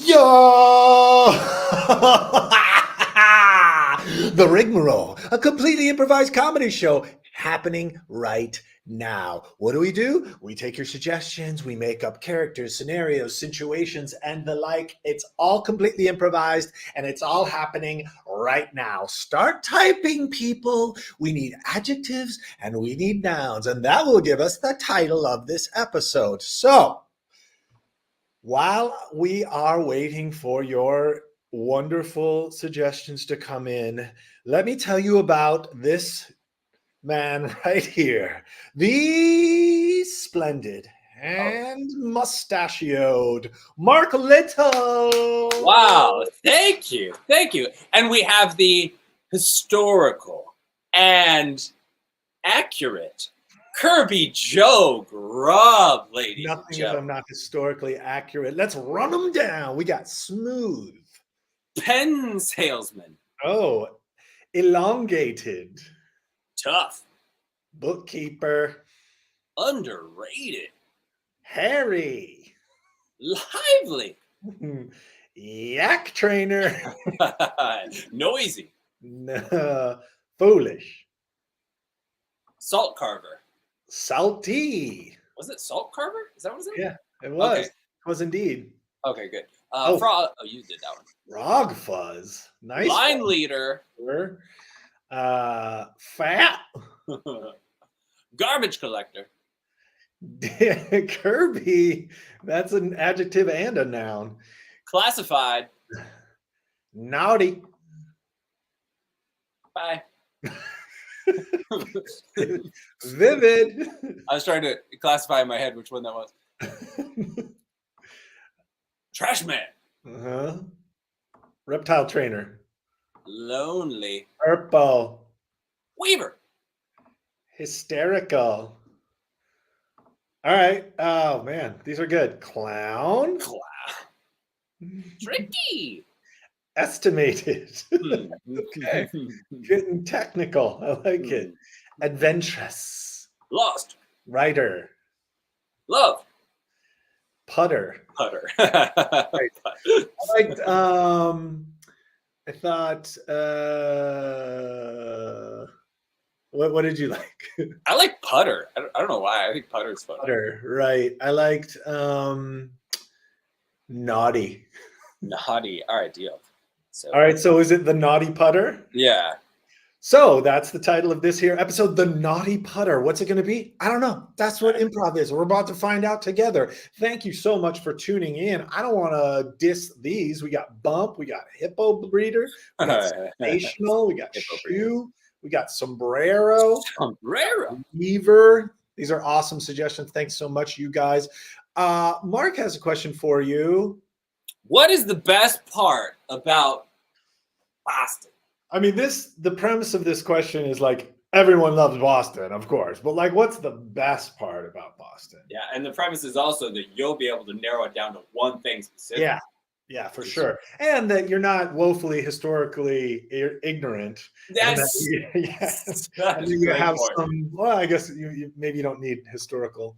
Yo! The Rigmarole, a completely improvised comedy show happening right now. What do? We take your suggestions, we make up characters, scenarios, situations, and the like. It's all completely improvised and it's all happening right now. Start typing, people. We need adjectives and we need nouns, and that will give us the title of this episode. So, while we are waiting for your wonderful suggestions to come in, let me tell you about this man right here, the splendid and mustachioed Marc Little. Wow, thank you. And we have the historical and accurate Kerby Joe Grubb, ladies and Nothing if gentlemen. I'm not historically accurate. Let's run them down. We got smooth. Pen salesman. Oh, elongated. Tough. Bookkeeper. Underrated. Hairy. Lively. Yak trainer. Noisy. Foolish. Salt carver. Salty. Was it salt carver? Is that what it was? Yeah, it was. Okay. It was indeed. Okay, good. Oh. Frog. Oh, you did that one. Frog fuzz. Nice. Line one. leader. Fat. Garbage collector. Kerby. That's an adjective and a noun. Classified. Naughty. Bye. Vivid. I was trying to classify in my head which one that was. Trash man. Uh-huh. Reptile trainer. Lonely. Purple. Weaver. Hysterical. All right. Oh man, these are good. Clown. Tricky. Estimated. Okay. Getting technical. I like it. Adventurous. Lost. Writer. Love. Putter. Putter. I liked I thought what did you like? I like putter. I don't know why. I think putter's fun. Putter, right. I liked naughty. Naughty. All right, deal. So, all right, so is it the naughty putter? Yeah. So that's the title of this here episode, The Naughty Putter. What's it going to be? I don't know. That's what improv is. We're about to find out together. Thank you so much for tuning in. I don't want to diss these. We got bump. We got hippo breeder. We got sensational. We got shoe. We got sombrero. Weaver. These are awesome suggestions. Thanks so much, you guys. Marc has a question for you. What is the best part about Boston? I mean, the premise of this question is like everyone loves Boston, of course, but like, what's the best part about Boston? Yeah, and the premise is also that you'll be able to narrow it down to one thing specific. Yeah, for sure, and that you're not woefully historically ignorant. That's and you have some. Well, I guess maybe you don't need historical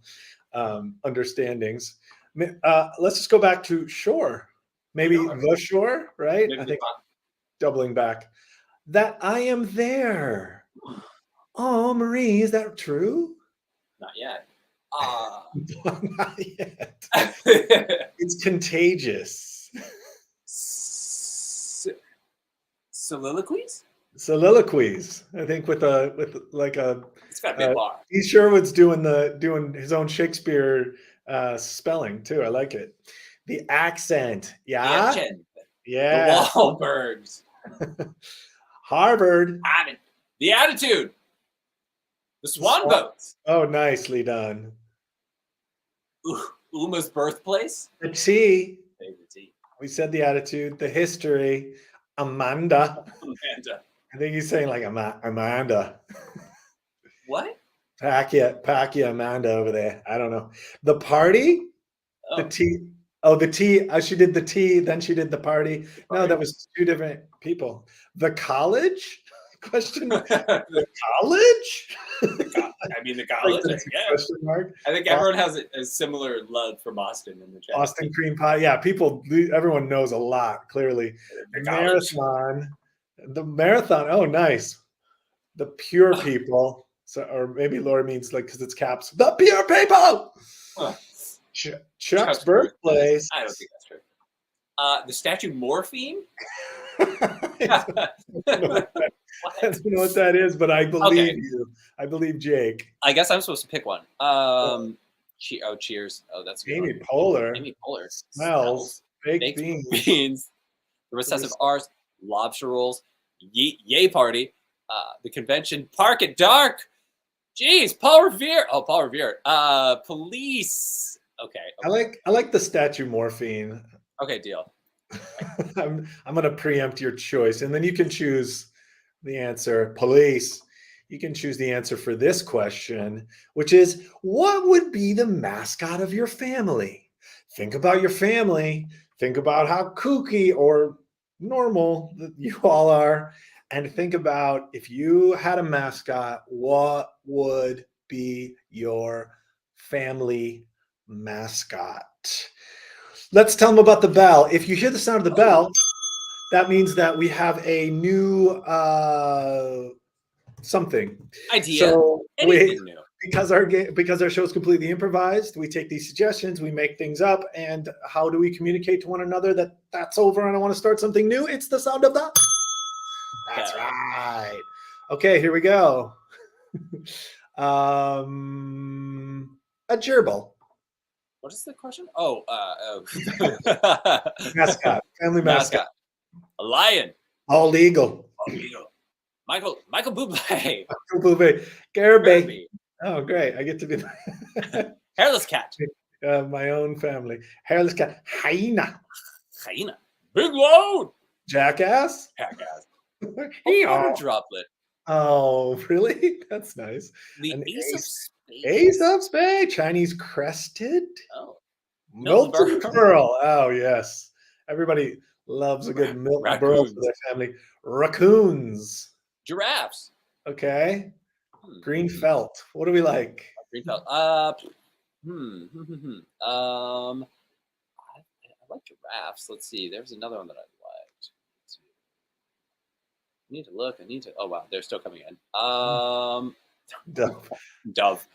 understandings. Let's just go back to shore. Maybe the shore, right? I think doubling back. That I am there. Oh, Marie, is that true? Not yet. Not yet. It's contagious. Soliloquies? Soliloquies. I think with like a. It's got to be a bar. Steve Sherwood's doing his own Shakespeare spelling too. I like it. The accent. Yeah. Yeah. The Wahlbergs. Harvard. The attitude. The swan boats. Oh, nicely done. Uma's birthplace. The tea. Favorite tea. We said the attitude. The history. Amanda. I think he's saying like Amanda. What? Pack ya Amanda over there. I don't know. The party. Oh. The tea. Oh, the tea. She did the tea, then she did the party. No, that was two different people. The college? Question. The college? I mean, the Like college, I that's a guess. question mark. I think everyone has a similar love for Boston in the chat. Boston cream pie. Yeah, everyone knows a lot, clearly. The college. The marathon. Oh, nice. The pure people. So, or maybe Laura means like because it's caps. The pure people. Chuck's birthplace. I don't think that's true. The statue morphine. I don't know what that is, but I believe you. I believe Jake. I guess I'm supposed to pick one. Cheers. Oh, that's good. Amy Poehler. Amy Poehler. Smells. Baked beans. The recessive R's. Lobster rolls. Yay party. The convention. Park at dark. Jeez, Paul Revere. Oh, Paul Revere. Police. Okay. I like the statue morphine. Okay, deal. I'm gonna preempt your choice, and then you can choose the answer. Police. You can choose the answer for this question, which is, what would be the mascot of your family? Think about your family. Think about how kooky or normal you all are, and think about if you had a mascot, what would be your family mascot? Let's tell them about the bell. If you hear the sound of the bell, that means that we have a new something Idea. So anything new. Because our show is completely improvised, we take these suggestions, we make things up, and how do we communicate to one another that that's over and I want to start something new? It's the sound of the. That's right. Okay, here we go. A gerbil. What is the question? Oh, mascot, family mascot. A lion. Bald eagle. Michael Bublé. Michael Bublé. Kerby. Oh, great! I get to be hairless cat. My own family. Hairless cat. Hyena. Big load. Jackass. Water droplet. Oh, really? That's nice. The Ace of Spades. Ace of Spades. Chinese crested. Oh. Milton Berle. Oh, yes. Everybody loves a good Milton Berle for their family. Raccoons. Giraffes. Okay. Green felt. What do we like? Green felt. I like giraffes. Let's see. There's another one that I liked. I need to look. Oh wow, they're still coming in. Dove.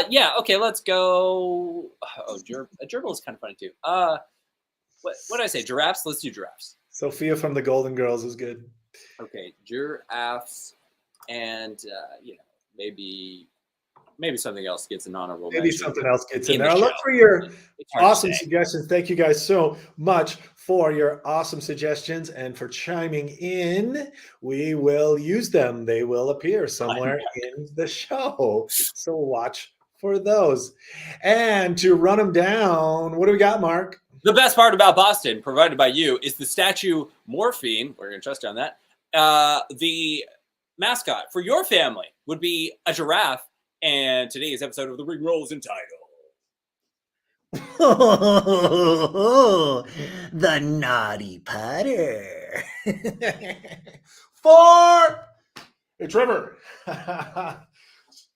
Yeah. Okay. Let's go. Oh, a gerbil is kind of funny too. What did I say? Giraffes. Let's do giraffes. Sophia from the Golden Girls is good. Okay, giraffes, and maybe something else gets an honorable mention. Maybe something else gets in there. I'll look for your awesome suggestions. Thank you guys so much for your awesome suggestions and for chiming in. We will use them. They will appear somewhere in the show. So watch for those. And to run them down, what do we got, Mark? The best part about Boston, provided by you, is the statue morphine. We're going to trust on that. The mascot for your family would be a giraffe. And today's episode of The Ring Roll is entitled The Naughty Potter. Hey, Trevor. I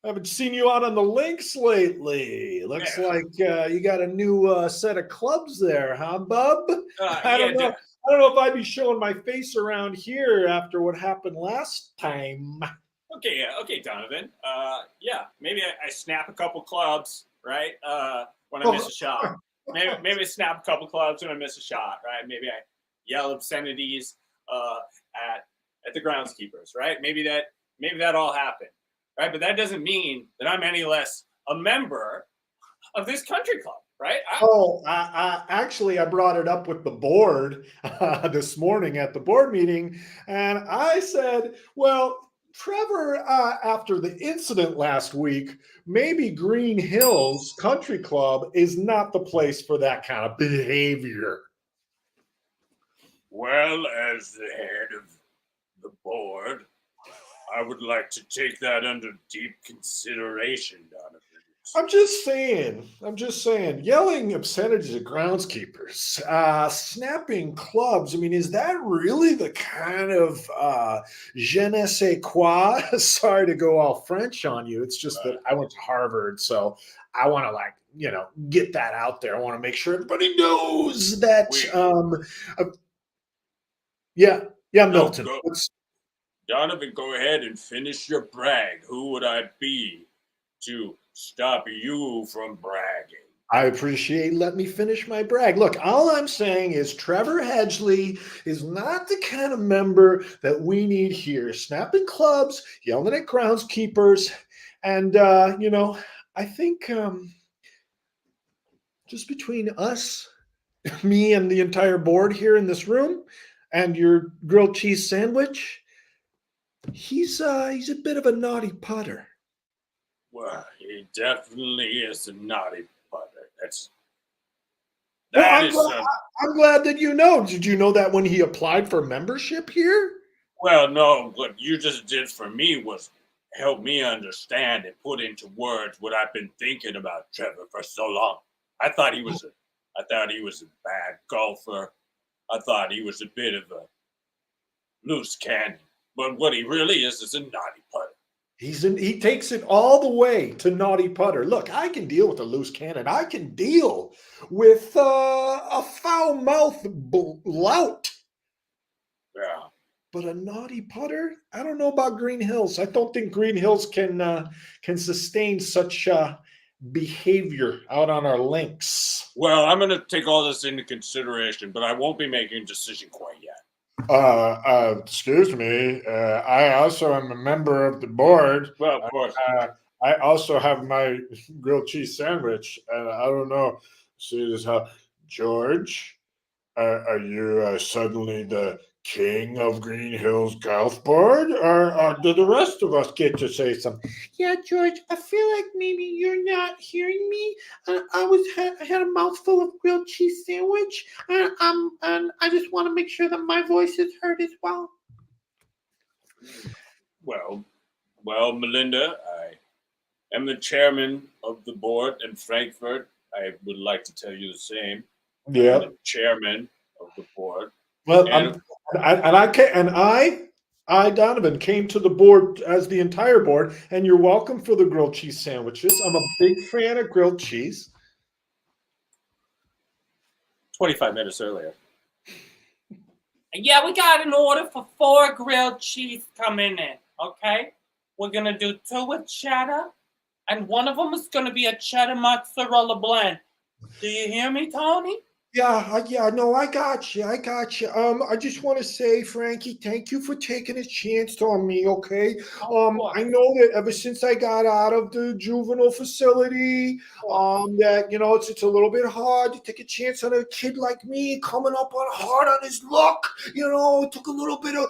haven't seen you out on the links lately. Looks like you got a new set of clubs there, huh, bub? I don't know. I don't know if I'd be showing my face around here after what happened last time. Okay, Donovan. Maybe I snap a couple clubs, right? When I miss a shot. Maybe I snap a couple clubs when I miss a shot, right? Maybe I yell obscenities at the groundskeepers, right? Maybe that all happened, right? But that doesn't mean that I'm any less a member of this country club, right? Actually, I brought it up with the board this morning at the board meeting, and I said, well, Trevor, after the incident last week, maybe Green Hills Country Club is not the place for that kind of behavior. Well, as the head of the board, I would like to take that under deep consideration, Donovan. I'm just saying. Yelling obscenities at groundskeepers, snapping clubs. I mean, is that really the kind of je ne sais quoi? Sorry to go all French on you. It's just that I went to Harvard, so I want to get that out there. I want to make sure everybody knows that. Uh, yeah, yeah, No, Milton. go, Donovan. Go ahead and finish your brag. Who would I be to stop you from bragging? I appreciate let me finish my brag. Look, all I'm saying is Trevor Hedgley is not the kind of member that we need here. Snapping clubs, yelling at groundskeepers, and I think just between us, me and the entire board here in this room, and your grilled cheese sandwich, he's a bit of a naughty putter. Well, he definitely is a naughty putter. Well, That is some. I'm glad that you know. Did you know that when he applied for membership here? Well, no, what you just did for me was help me understand and put into words what I've been thinking about Trevor for so long. I thought he was a bad golfer. I thought he was a bit of a loose cannon. But what he really is a naughty putter. He takes it all the way to naughty putter. Look, I can deal with a loose cannon. I can deal with a foul mouth lout. Yeah. But a naughty putter? I don't know about Green Hills. I don't think Green Hills can sustain such behavior out on our links. Well, I'm going to take all this into consideration, but I won't be making a decision quite yet. Excuse me. I also am a member of the board. Well, of course. I also have my grilled cheese sandwich, and I don't know. See this how George? Are you suddenly the king of Green Hills Golf Board, or do the rest of us get to say something? Yeah, George, I feel like maybe you're not hearing me. I had a mouthful of grilled cheese sandwich, and I just want to make sure that my voice is heard as well. Well, Melinda, I am the chairman of the board in Frankfurt. I would like to tell you the same. Yeah. I'm the chairman of the board. Well, And I, Donovan, came to the board as the entire board, and you're welcome for the grilled cheese sandwiches. I'm a big fan of grilled cheese. 25 minutes earlier. Yeah, we got an order for 4 grilled cheese coming in, okay? We're going to do 2 with cheddar, and one of them is going to be a cheddar mozzarella blend. Do you hear me, Tony? Yeah, no, I got you. I just want to say, Frankie, thank you for taking a chance on me, okay? I know that ever since I got out of the juvenile facility, that it's a little bit hard to take a chance on a kid like me coming up on hard on his luck. It took a little bit of,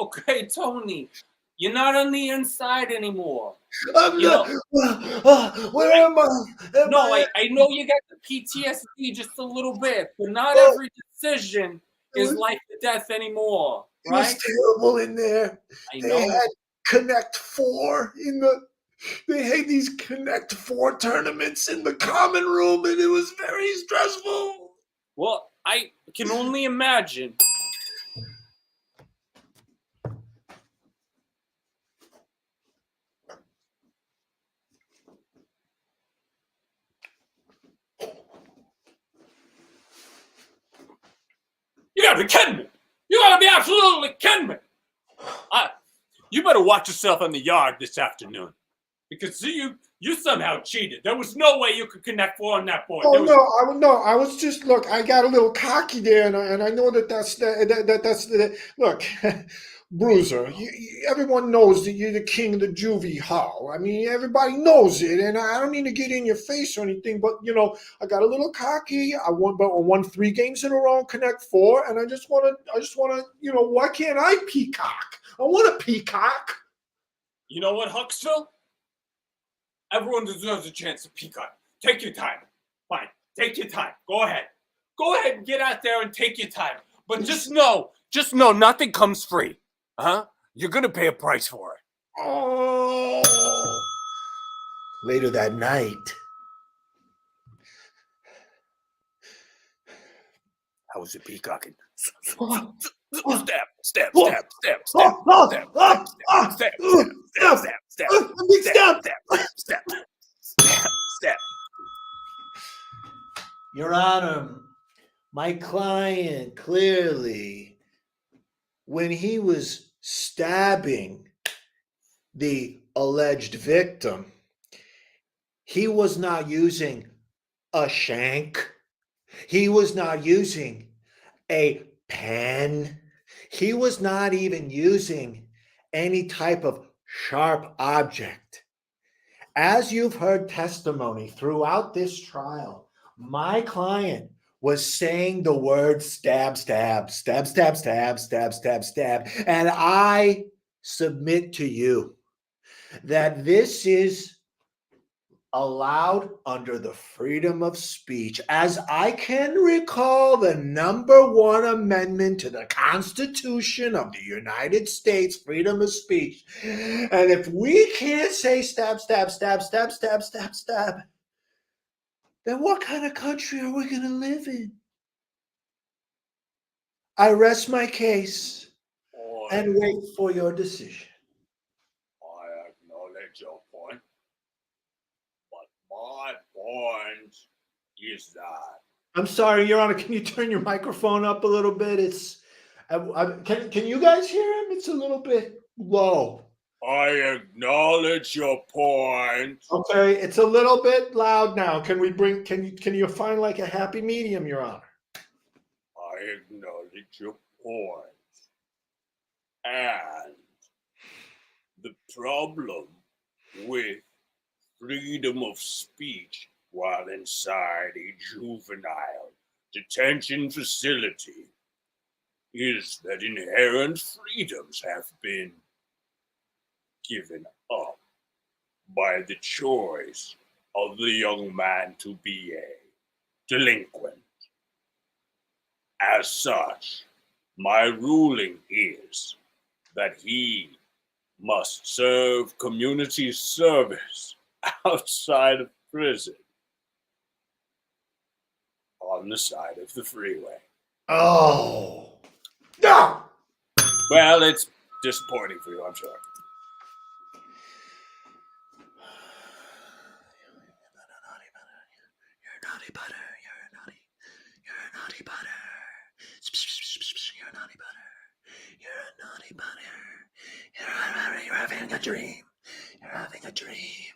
Okay, Tony, you're not on the inside anymore. I'm not. Where am I? I know you got the PTSD just a little bit, but not every decision is life or death anymore, right? It was terrible in there. They had Connect Four They had these Connect Four tournaments in the common room, and it was very stressful. Well, I can only imagine. You gotta be kidding me! You gotta be absolutely kidding me! You better watch yourself in the yard this afternoon. Because you somehow cheated. There was no way you could connect 4 on that board. I was just look. I got a little cocky there, and I know that's look, Bruiser. Everyone knows that you're the king of the juvie hall. I mean, everybody knows it, and I don't need to get in your face or anything. But I got a little cocky. I won 3 games in a row, Connect 4, and I just want to, why can't I peacock? I want to peacock. You know what, Huxville? Everyone deserves a chance to peacock. Take your time. Fine. Take your time. Go ahead. Go ahead and get out there and take your time. But just know Just know nothing comes free. Huh? You're gonna pay a price for it. Oh. Later that night, How was it peacocking? oh, Stab, stab, oh, stab, stab, stab, oh, oh, stab, oh, stab, oh, stab, oh, stab, stop. stab, stab, I'm being stab, stabbed. stab, stab, stab. Your Honor, my client clearly, when he was stabbing the alleged victim, he was not using a shank. He was not using a pen. He was not even using any type of sharp object. As you've heard testimony throughout this trial, my client was saying the word stab, stab, stab, stab, stab, stab, stab, stab. And I submit to you that this is allowed under the freedom of speech. As I can recall, the number 1 amendment to the Constitution of the United States, freedom of speech. And if we can't say stab, stab, stab, stab, stab, stab, stab, then what kind of country are we going to live in? I rest my case and wait for your decision. I acknowledge your point, but my point is that I'm sorry, Your Honor. Can you turn your microphone up a little bit? Can you guys hear him? It's a little bit low. I acknowledge your point. Okay, it's a little bit loud now. Can you find like a happy medium, Your Honor? I acknowledge your point. And the problem with freedom of speech while inside a juvenile detention facility is that inherent freedoms have been given up by the choice of the young man to be a delinquent. As such, my ruling is that he must serve community service outside of prison on the side of the freeway. Oh. No! Well, it's disappointing for you, I'm sure. You're a naughty butter. You're a naughty butter. You're a naughty butter. You're a naughty butter. You're having a dream. You're having a dream.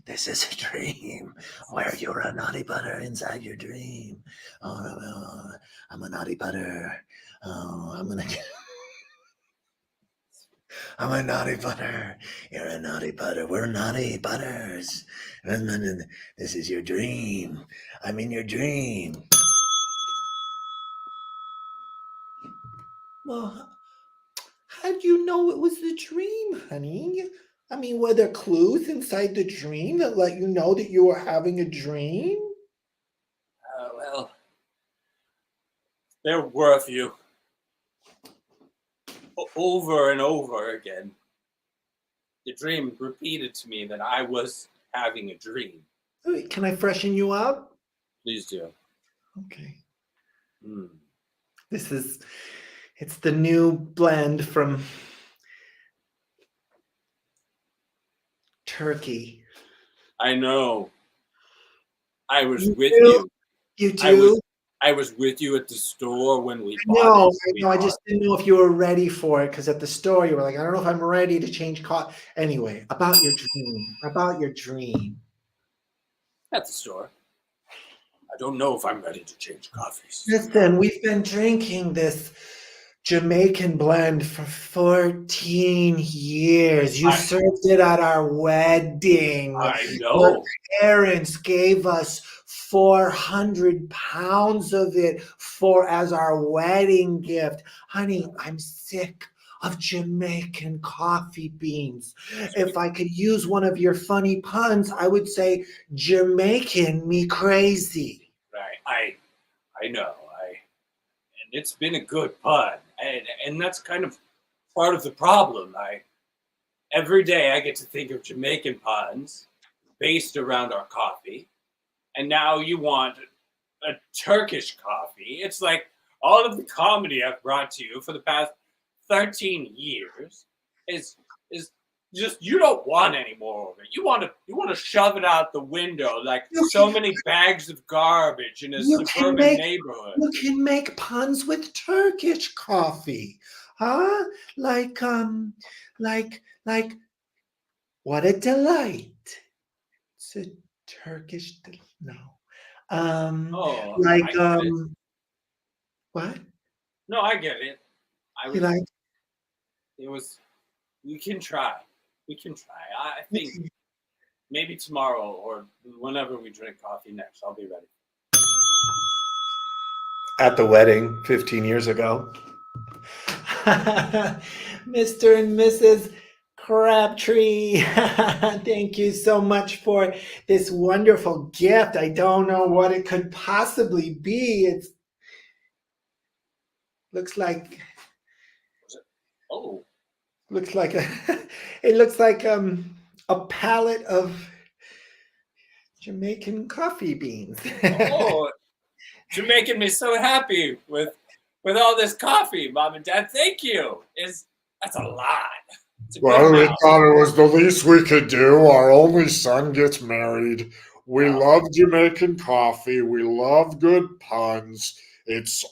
This is a dream where you're a naughty butter inside your dream. Oh, I'm a naughty butter. Oh, I'm a naughty butter. You're a naughty butter. We're naughty butters. And this is your dream. I'm in your dream. Well, how do you know it was the dream, honey? I mean, were there clues inside the dream that let you know that you were having a dream? Well, there were a few. Over and over again, the dream repeated to me that I was having a dream. Wait, can I freshen you up? Please do. Okay. Mm. It's the new blend from Turkey. I know. I was You with do? you. You do? I was with you at the store when we No, bought it. I know. I just didn't know if you were ready for it because at the store you were like, I don't know if I'm ready to change coffee. Anyway, about your dream. At the store. I don't know if I'm ready to change coffees. Listen, we've been drinking this Jamaican blend for 14 years. You served it at our wedding. I know. Your parents gave us 400 pounds of it as our wedding gift. Honey, I'm sick of Jamaican coffee beans. If I could use one of your funny puns, I would say Jamaican me crazy. Right. I know. And it's been a good pun. and that's kind of part of the problem. Every day I get to think of Jamaican puns based around our coffee, and now you want a Turkish coffee. It's like all of the comedy I've brought to you for the past 13 years is just you don't want any more of it. You want to shove it out the window like so many bags of garbage in a suburban neighborhood. You can make puns with Turkish coffee, huh? Like what a delight! It's a Turkish no. Oh, Like I get it. what? No, I get it. You like? It was. We can try. We can try. I think maybe tomorrow or whenever we drink coffee next, I'll be ready. At the wedding 15 years ago. Mr. and Mrs. Crabtree, thank you so much for this wonderful gift. I don't know what it could possibly be. It looks like it looks like a pallet of Jamaican coffee beans. Oh, you're making me so happy with all this coffee, Mom and Dad. Thank you. That's a lot. Well, we thought it was the least we could do. Our only son gets married. We love Jamaican coffee. We love good puns. It's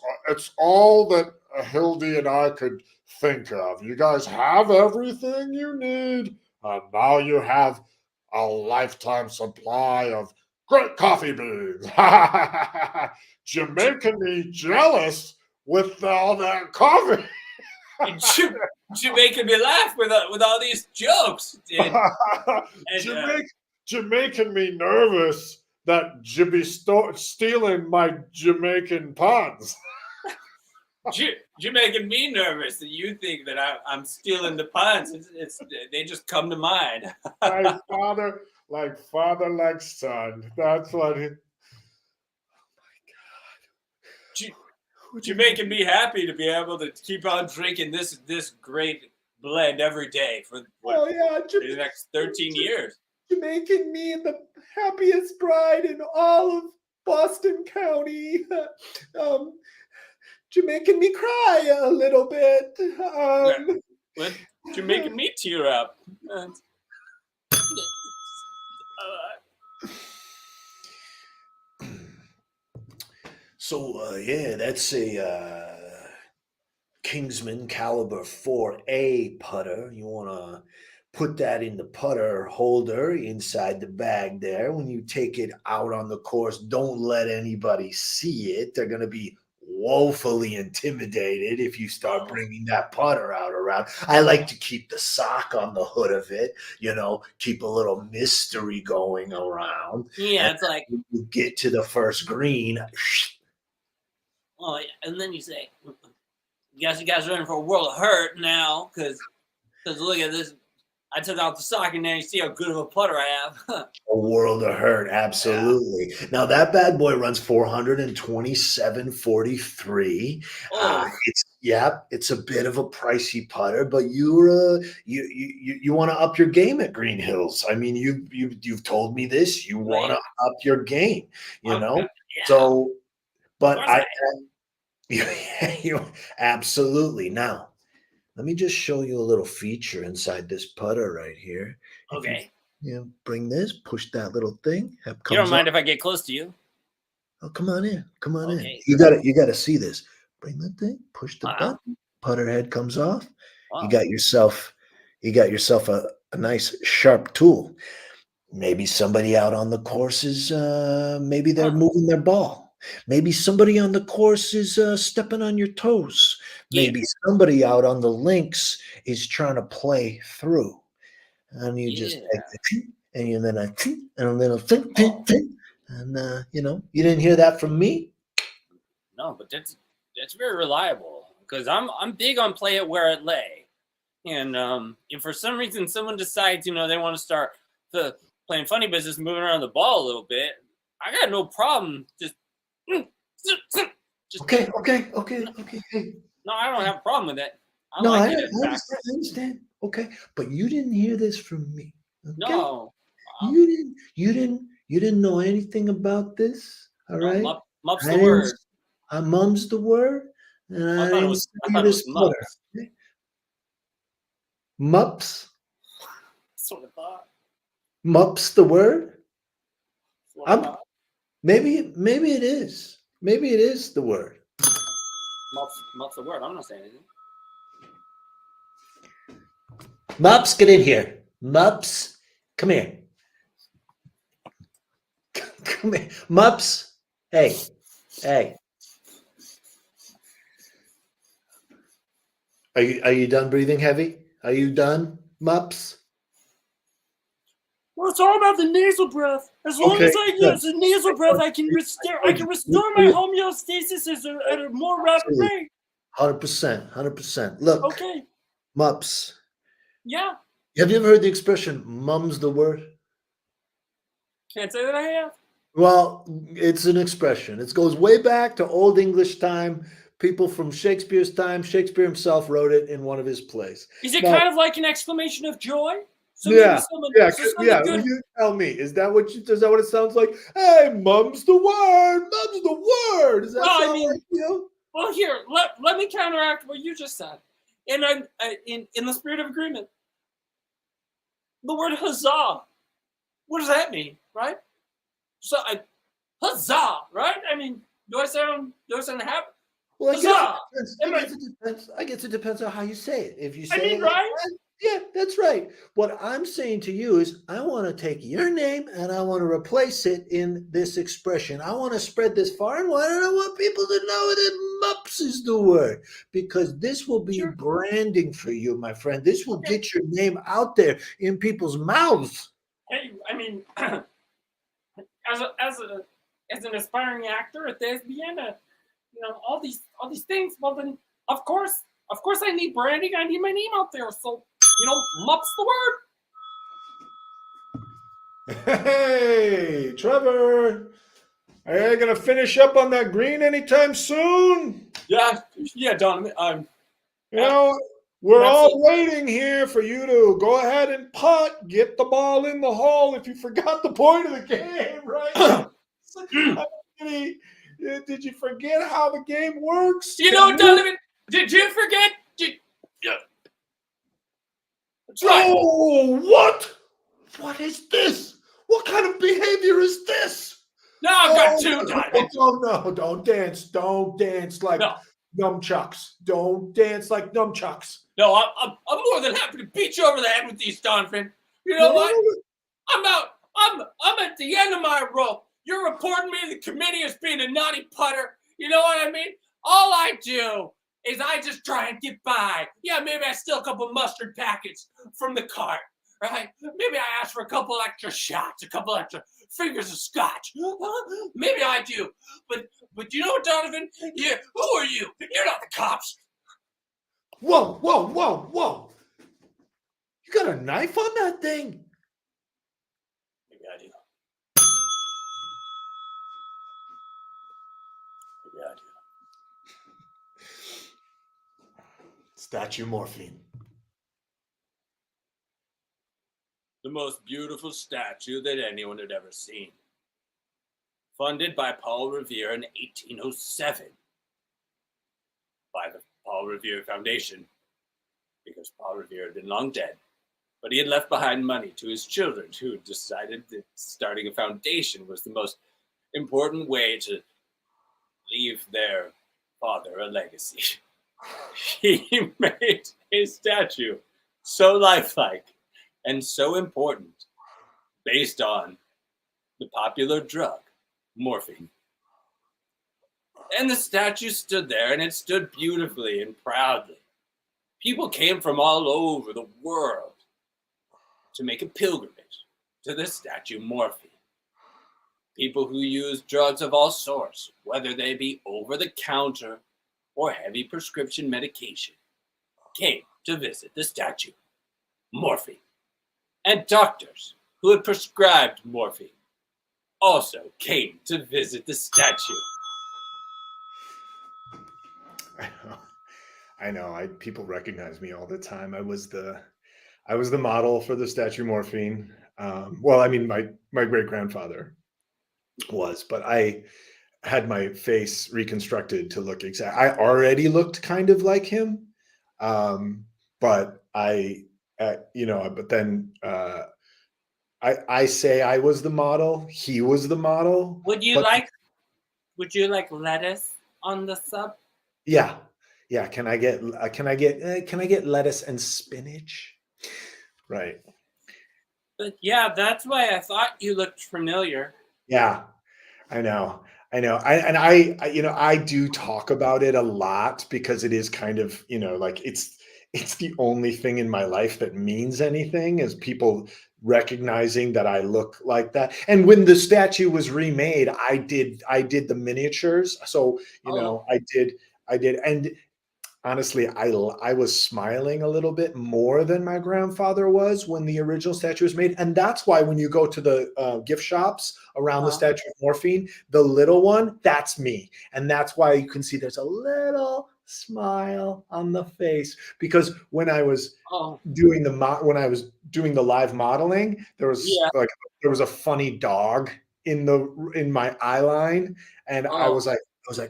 all that Hildy and I could think of. You guys have everything you need, and now you have a lifetime supply of great coffee beans. You're making me jealous with all that coffee. You're making me laugh with all these jokes. You're making me nervous that you be stealing my Jamaican puns. You're making me nervous that you think that I'm stealing the puns. They just come to mind. Like father, like son. That's what it. You're making me happy to be able to keep on drinking this great blend every day for the next 13 years. You're making me the happiest bride in all of Boston County. You're making me cry a little bit. You're making me tear up. So that's a Kingsman caliber 4A putter. You want to put that in the putter holder inside the bag there. When you take it out on the course, don't let anybody see it. They're going to be woefully intimidated if you start bringing that putter out around. I like to keep the sock on the hood of it, keep a little mystery going around. Yeah, it's like you get to the first green. Oh, and then you say, you guys are in for a world of hurt now, because look at this. I took out the sock, and now you see how good of a putter I have. A world of hurt, absolutely. Yeah. Now that bad boy runs 427.43. Oh. It's a bit of a pricey putter, but you want to up your game at Green Hills. I mean, you've told me this. You want to up your game, Yeah. So, but you absolutely. Now, let me just show you a little feature inside this putter right here. Okay. Bring this, push that little thing. You don't mind if I get close to you? Oh, come on in. Come on in. Okay. You got to see this. Bring the thing, push the button, putter head comes off. Wow. You got yourself a nice sharp tool. Maybe somebody out on the course is maybe they're moving their ball. Maybe somebody on the course is stepping on your toes. Maybe somebody out on the links is trying to play through. And you just take the and then and a little and you didn't hear that from me? No, but that's very reliable, because I'm big on play it where it lay. And if for some reason someone decides, they want to start playing funny business, moving around the ball a little bit, I got no problem just okay. Hey, No, I don't have a problem with it. I No, I like it in practice. understand. Okay, but you didn't hear this from me. Okay? No. You didn't know anything about this. All No, right. Mupp's I the didn't. word. Mum's the word, and I didn't say I you thought it to was stutter. Mups. Okay? Mups. That's what I thought. Mups the word. That's what I I'm thought. maybe it is. Maybe it is the word. Mupp's the word. I'm not saying anything. Mups, get in here. Mups, come here. Come here. Mups. Hey. Are you done breathing heavy? Are you done, Mups? Well, it's all about the nasal breath. As long Okay, as I good. use the nasal breath, I can restore my homeostasis at a more rapid rate. 100%. Look, Okay. Mups. Yeah. Have you ever heard the expression "mum's the word"? Can't say that I have. Well, it's an expression. It goes way back to Old English time. People from Shakespeare's time. Shakespeare himself wrote it in one of his plays. Is it Now- kind of like an exclamation of joy? So Yeah, maybe someone, yeah, so something yeah. good. You tell me. Is that what it sounds like? Hey, mum's the word. Mum's the word. Does that Well, I sound mean- like you? Well, here, let me counteract what you just said. And in the spirit of agreement, the word huzzah. What does that mean, right? So, huzzah, right? I mean, do I sound happy? Well, Huzzah! I guess it depends on how you say it. If you say I mean, it like right? that, yeah, that's right. What I'm saying to you is I want to take your name and I want to replace it in this expression. I want to spread this far and wide, and I want people to know that MUPS is the word, because this will be Sure. branding for you, my friend. This will Okay. get your name out there in people's mouths. Hey, I mean, as an aspiring actor, a thespian, all these things. Well, then of course I need branding. I need my name out there. So Mupp's the word. Hey, Trevor, are you gonna finish up on that green anytime soon? Yeah, Donovan. You know, we're all Absolutely. waiting here for you to go ahead and putt, get the ball in the hole if you forgot the point of the game, right? Did you forget how the game works? Donovan, did you forget? Yeah. That's right. Oh, what? What is this? What kind of behavior is this? No, I've got two, Donovan. No, don't dance. Don't dance like No. nunchucks. Don't dance like nunchucks. No, I'm more than happy to beat you over the head with these, Donovan. You know what? I'm out. I'm at the end of my rope. You're reporting me to the committee as being a naughty putter. You know what I mean? All I do is I just try and get by. Yeah, maybe I steal a couple mustard packets from the cart, right? Maybe I ask for a couple extra shots, a couple extra fingers of scotch. Maybe I do. But you know what, Donovan? Yeah, who are you? You're not the cops. Whoa. You got a knife on that thing? Maybe I do. Maybe I do. Statue morphine. The most beautiful statue that anyone had ever seen. Funded by Paul Revere in 1807 by the Paul Revere Foundation, because Paul Revere had been long dead, but he had left behind money to his children, who decided that starting a foundation was the most important way to leave their father a legacy. He made a statue so lifelike and so important based on the popular drug, morphine. And the statue stood there, and it stood beautifully and proudly. People came from all over the world to make a pilgrimage to the statue morphine. People who used drugs of all sorts, whether they be over-the-counter or heavy prescription medication, came to visit the statue, morphine. And doctors who had prescribed morphine also came to visit the statue. I know. People recognize me all the time. I was the model for the statue Morphine. Well, I mean, my great grandfather was, but I had my face reconstructed to look exact. I already looked kind of like him, but but then I say I was the model. He was the model. Would you But like lettuce on the sub? yeah, yeah. Can I get lettuce and spinach? Right. But yeah, that's why I thought you looked familiar. Yeah, I know. I know. I do talk about it a lot because it is kind of, like it's the only thing in my life that means anything is people recognizing that I look like that. And when the statue was remade, I did the miniatures. So, Oh. I did. And honestly, I was smiling a little bit more than my grandfather was when the original statue was made, and that's why when you go to the gift shops around the statue of Morphine, the little one, that's me, and that's why you can see there's a little smile on the face because when I was Oh. doing the live modeling, there was Yeah. there was a funny dog in my eye line, and Oh. I was like,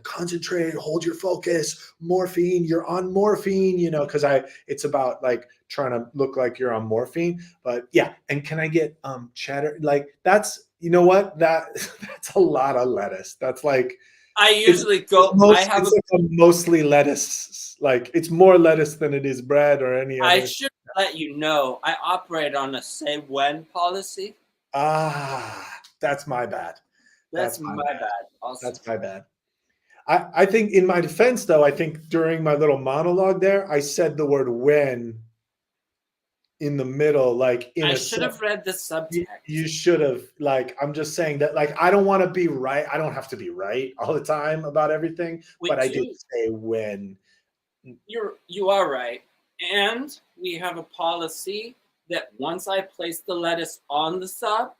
concentrate, hold your focus, morphine, you're on morphine, because it's about like trying to look like you're on morphine. But yeah, and can I get cheddar? Like that's what? That's a lot of lettuce. That's like I it's usually go. I have it's like a mostly lettuce. Like it's more lettuce than it is bread or any I other. should let you know. I operate on a say when policy. That's my bad. That's That's my my bad. bad. Also. That's my bad. I think in my defense, though, I think during my little monologue there, I said the word when in the middle, like in I a should have read the subtext. you should have, like, I'm just saying that, like, I don't want to be right. I don't have to be right all the time about everything, but I did say when. You are right. And we have a policy that once I place the lettuce on the sub,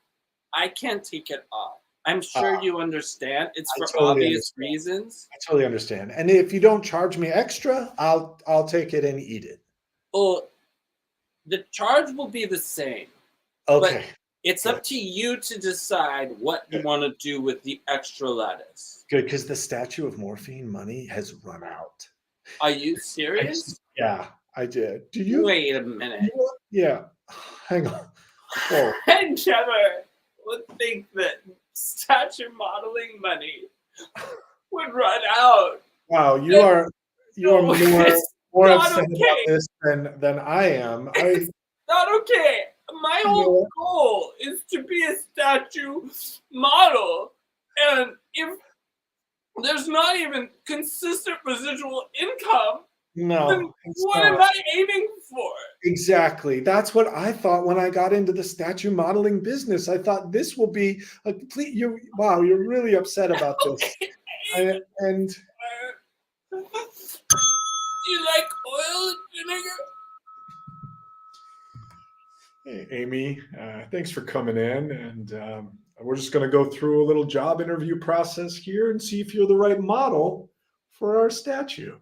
I can't take it off. I'm sure you understand. It's for totally obvious understand. reasons. I totally understand. And if you don't charge me extra, I'll take it and eat it. Oh, the charge will be the same. Okay. But it's up to you to decide what you want to do with the extra lettuce. Good, because the statue of morphine money has run out. Are you serious? Yeah, I did. Do you? Wait a minute. Yeah. Hang on. Whoa. I never would think that statue modeling money would run out. Wow, you are more upset okay. about this than I am. It's not okay. My whole goal is to be a statue model, and if there's not even consistent residual income, then what am I aiming for? Exactly. That's what I thought when I got into the statue modeling business. I thought this will be a complete. You're really upset about this. Okay. And Do you like oil and vinegar? hey, Amy, thanks for coming in. And we're just going to go through a little job interview process here and see if you're the right model for our statue.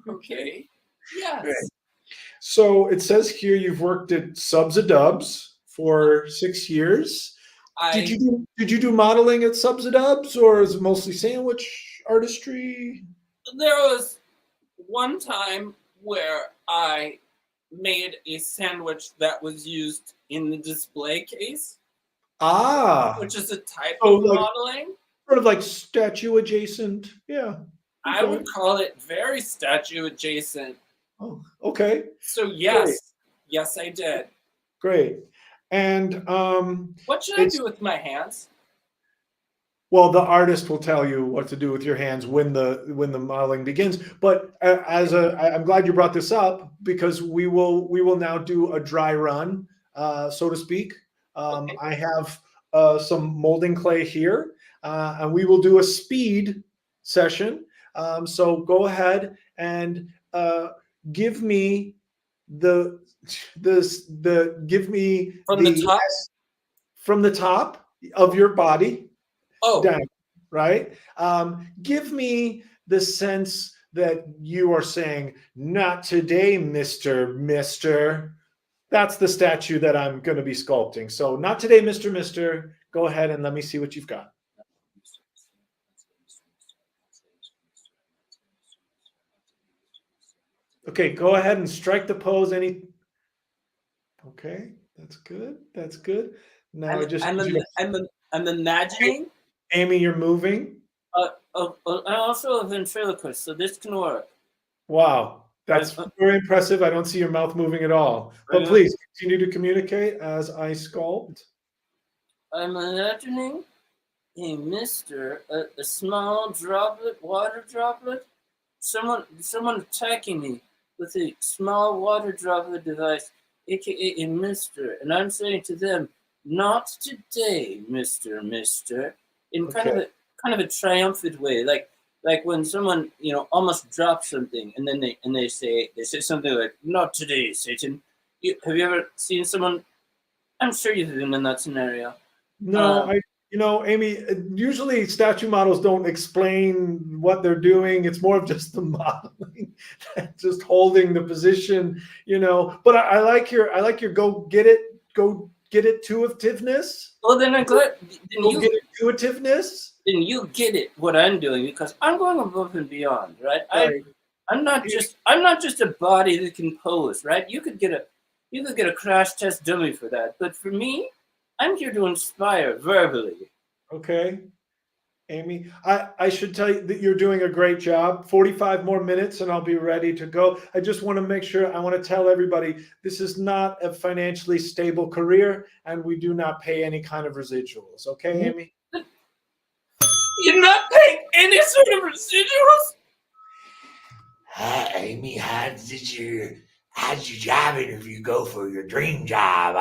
Okay. Yes. Okay. So it says here you've worked at Subs a Dubs for 6 years. Did you do modeling at Subs a Dubs, or is it mostly sandwich artistry? There was one time where I made a sandwich that was used in the display case. Which is a type of modeling. Sort of like statue adjacent. Yeah. Okay. I would call it very statue adjacent. Oh, okay. So yes. Great. Yes, I did. Great. And what should I do with my hands? Well, the artist will tell you what to do with your hands when the modeling begins. But I'm glad you brought this up because we will now do a dry run, so to speak. Okay. I have some molding clay here, and we will do a speed session. So go ahead and give me from the top of your body. Oh. Down, right? Give me the sense that you are saying, "Not today, Mister." That's the statue that I'm going to be sculpting. So, not today, Mister. Go ahead and let me see what you've got. Okay, go ahead and strike the pose. Okay, that's good. That's good. Now I just need you to- I'm imagining. Amy, you're moving. I'm also a ventriloquist, so this can work. Wow, that's very impressive. I don't see your mouth moving at all. But please continue to communicate as I sculpt. I'm imagining a a small water droplet, someone attacking me with a small water droplet device, aka a mister, and I'm saying to them, "Not today, Mister," in kind of a triumphant way, like when someone almost drops something, and then they say something like, "Not today, Satan." Have you ever seen someone? I'm sure you've been in that scenario. No, Amy, usually statue models don't explain what they're doing. It's more of just the modeling, just holding the position, But I like your go get it intuitiveness. Well, then I'm glad. Get intuitiveness. Then you get it what I'm doing, because I'm going above and beyond, right? I'm not just a body that can pose, right? You could get a crash test dummy for that, but for me, I'm here to inspire verbally. Okay. Amy, I should tell you that you're doing a great job. 45 more minutes and I'll be ready to go. I just want to make sure, I want to tell everybody, this is not a financially stable career and we do not pay any kind of residuals. Okay, Amy? You're not paying any sort of residuals? Amy, how did your job interview go for your dream job?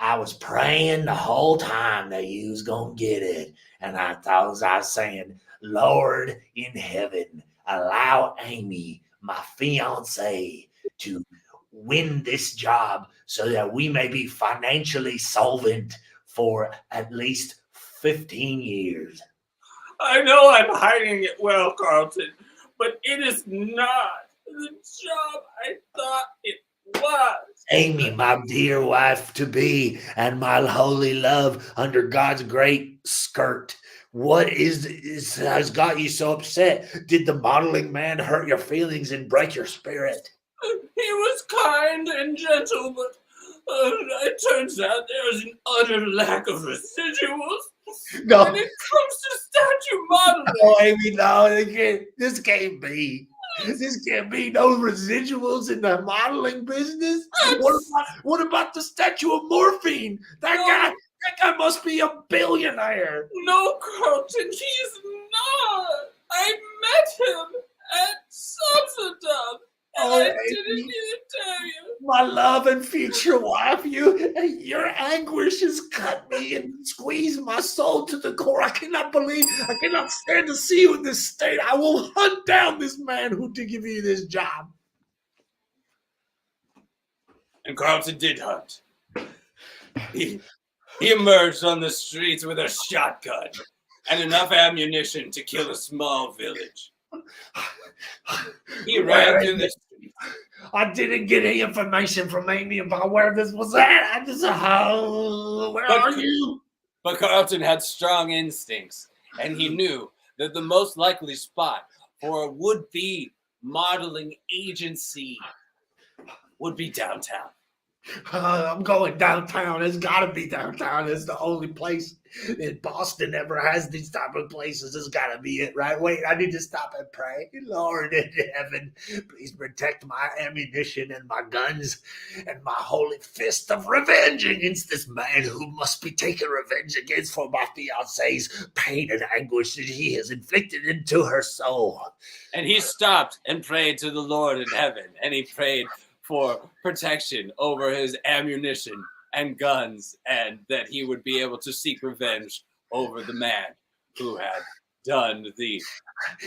I was praying the whole time that you was gonna get it, and I was saying, Lord in heaven, allow Amy, my fiance, to win this job so that we may be financially solvent for at least 15 years. I know I'm hiding it well, Carlton, but it is not the job I thought it was. Amy, my dear wife-to-be, and my holy love under God's great skirt, what has got you so upset? Did the modeling man hurt your feelings and break your spirit? He was kind and gentle, but it turns out there is an utter lack of residuals. No. When it comes to statue modeling. No, Amy, no, this can't be. This can't be no residuals in the modeling business. What about the statue of morphine? That guy must be a billionaire. No, Carlton, he's not. I met him at Subsidub. And I didn't need to tell you. My love and future wife, your anguish has cut me and squeezed my soul to the core. I cannot stand to see you in this state. I will hunt down this man who did give you this job. And Carlton did hunt. He emerged on the streets with a shotgun and enough ammunition to kill a small village. He ran through the streets. I didn't get any information from Amy about where this was at. Where are you? But Carlton had strong instincts, and he knew that the most likely spot for a would-be modeling agency would be downtown. I'm going downtown. It's got to be downtown. It's the only place in Boston ever has these type of places. It's got to be it, right? Wait, I need to stop and pray. Lord in heaven, please protect my ammunition and my guns and my holy fist of revenge against this man who must be taken revenge against for my fiance's pain and anguish that he has inflicted into her soul. And he stopped and prayed to the Lord in heaven, and he prayed for protection over his ammunition and guns, and that he would be able to seek revenge over the man who had done the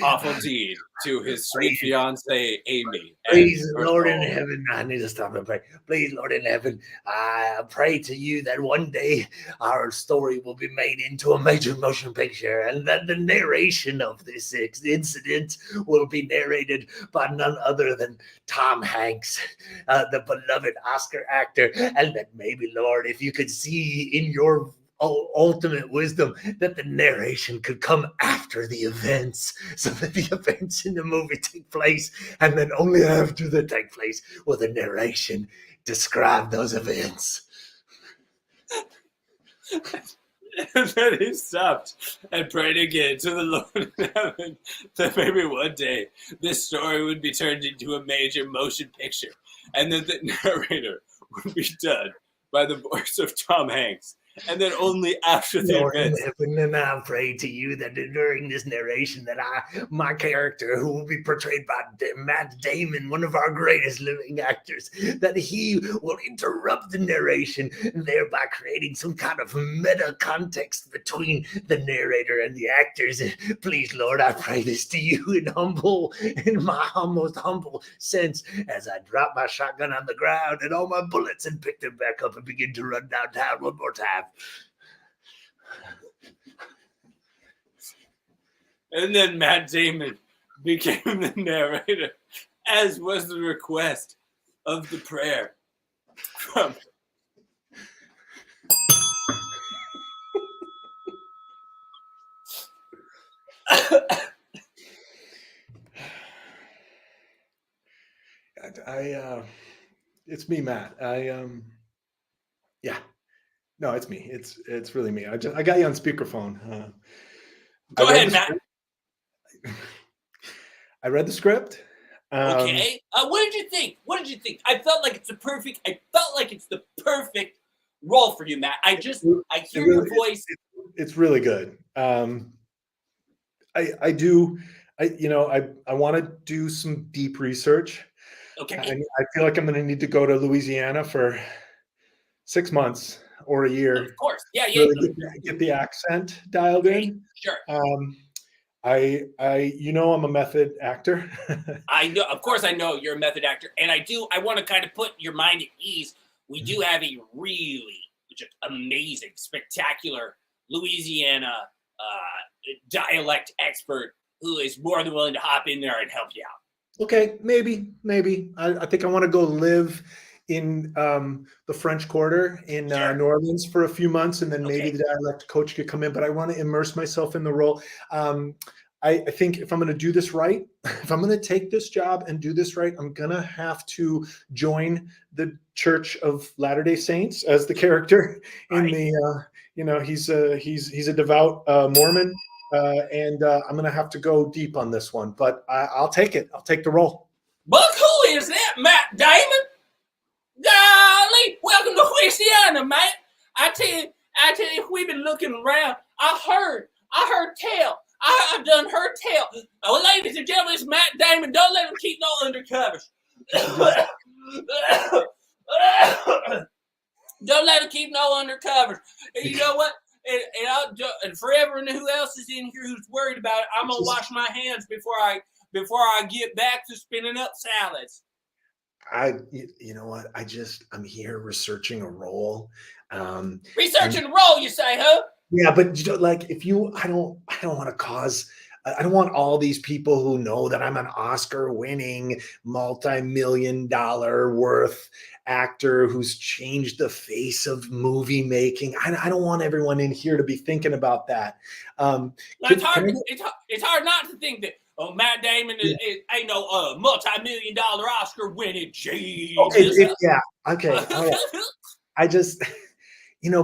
awful deed to his sweet fiancee, Amy. and Please, her Lord in soul. heaven, I need to stop and pray. Please, Lord in heaven, I pray to you that one day our story will be made into a major motion picture and that the narration of this incident will be narrated by none other than Tom Hanks, the beloved Oscar actor. And that maybe, Lord, if you could see in your ultimate wisdom that the narration could come after the events, so that the events in the movie take place, and then only after they take place will the narration describe those events. And then he stopped and prayed again to the Lord in heaven that maybe one day this story would be turned into a major motion picture, and that the narrator would be done by the voice of Tom Hanks. And then only after the Lord in event. heaven, and I pray to you that during this narration that my character, who will be portrayed by Matt Damon, one of our greatest living actors, that he will interrupt the narration, thereby creating some kind of meta context between the narrator and the actors. Please, Lord, I pray this to you in my most humble sense, as I drop my shotgun on the ground and all my bullets and pick them back up and begin to run downtown one more time. And then Matt Damon became the narrator, as was the request of the prayer from It's me, Matt. Yeah. No, it's me. It's really me. I got you on speakerphone. Go ahead, Matt. I read the script. Okay. What did you think? I felt like it's the perfect role for you, Matt. I hear your voice. It's really good. I want to do some deep research. Okay. I feel like I'm going to need to go to Louisiana for 6 months or a year. Of course. Yeah. Really get the accent dialed in. Sure. I'm a method actor. I know, of course, I know you're a method actor, and I want to kind of put your mind at ease. We do have a really just amazing, spectacular Louisiana dialect expert who is more than willing to hop in there and help you out. Okay, maybe. I think I want to go live in the French Quarter in New Orleans for a few months, and then maybe the dialect coach could come in. But I want to immerse myself in the role. I think if I'm going to do this right, if I'm going to take this job and do this right, I'm going to have to join the Church of Latter-day Saints as the character in the. He's a devout Mormon. And I'm going to have to go deep on this one, but I'll take it. I'll take the role. Buck, who is that, Matt Damon? Golly, welcome to Louisiana, mate. I tell you, we've been looking around. I heard tell. I've done heard tell. Oh, ladies and gentlemen, it's Matt Damon. Don't let him keep no undercovers. Don't let him keep no undercovers. And you know what? And for everyone who else is in here who's worried about it, I'm gonna wash my hands before I get back to spinning up salads. You know what? I'm here researching a role. Researching a role, you say, huh? Yeah, but I don't want to cause. I don't want all these people who know that I'm an Oscar-winning, multi-million-dollar worth actor who's changed the face of movie making. I don't want everyone in here to be thinking about that. It's hard not to think that. Oh, Matt Damon ain't no multi-million-dollar Oscar-winning Jesus. Okay. I just,